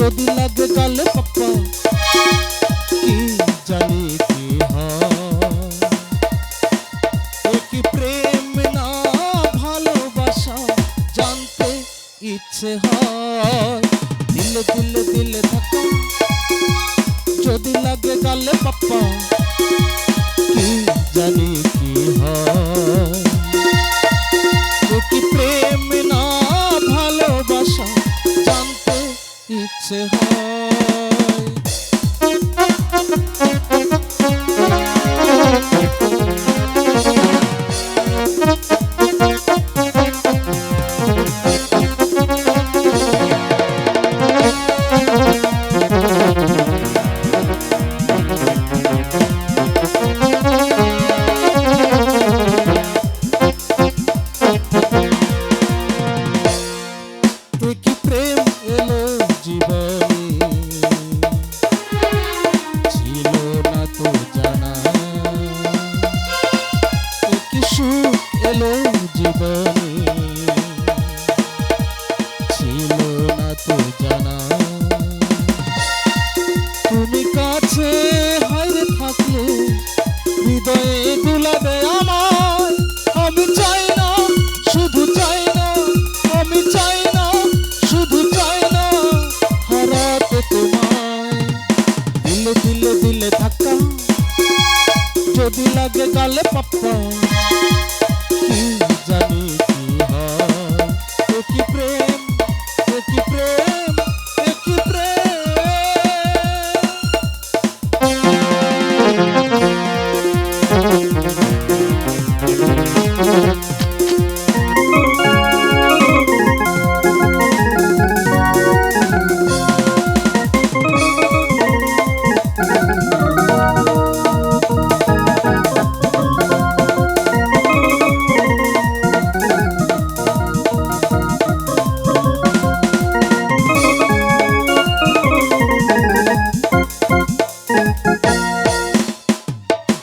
যদি লাগে গালে পাপ্পা কি জানি কি হয়। এ কি প্রেম না ভালোবাসা জানতে ইচ্ছে হয়। দিলে দিলে দিলে থাকা যদি লাগে গালে পাপ্পা কি জানি কি হয়। এ কি প্রেম না ভালোবাসা জানতে ইচ্ছে হয়। কি প্রেম এলো জীবনে ছিল না তো জানা। কি সুখ এলো জীবনে ছিল না তো জানা। তুমি কাছে হাইরে থাকলে হৃদয়ে দুলাবে আমার। আমি চাই না শুধু চাই না, আমি চাই না শুধু চাই না হারাতে তোমায়। দিলে দিলে দিলে ধাক্কা যদি লাগে গালে পাপ্পা কি জানি কি হয়। এ কি প্রেম, এ কি প্রেম, এ কি প্রেম।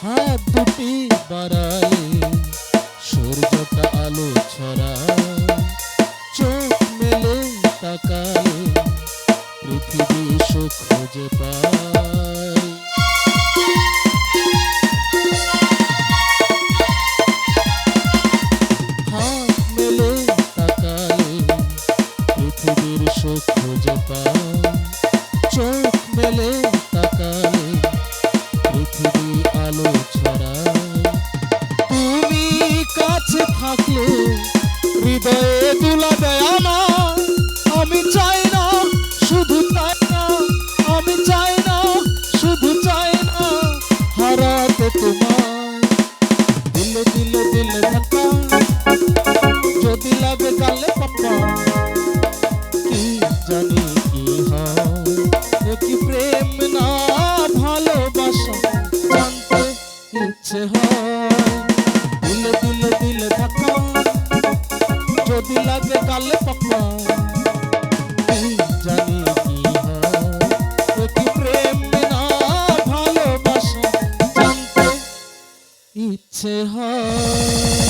হাত দুটি বাড়াই সূর্যটা আলো ছড়ায়। চোখ মেলে তাকাই পৃথিবী সুখ খুঁজে পায়। হাত মেলে তাকাই পৃথিবীর সুখ খুঁজে পায়। চোখ মেলে তাকাই পৃথিবী আলো ছড়ায়। তুমি কাছে থাকলে হৃদয়ে দুলাবে আমার। আমি চাই না শুধু চাই না, আমি চাই না শুধু চাই না হারাতে তোমায়। দিলে দিলে দিলে ধাক্কা যদি লাগে গালে পাপ্পা কি জানি কি হয়। এ কি প্রেম না ভালোবাসা জানতে ইচ্ছে হয়। দিলে দিলে দিলে ধাক্কা যদি লাগে গালে পাপ্পা কি জানি কি হয়। এ কি প্রেম না ভালোবাসা জানতে ইচ্ছে হয়।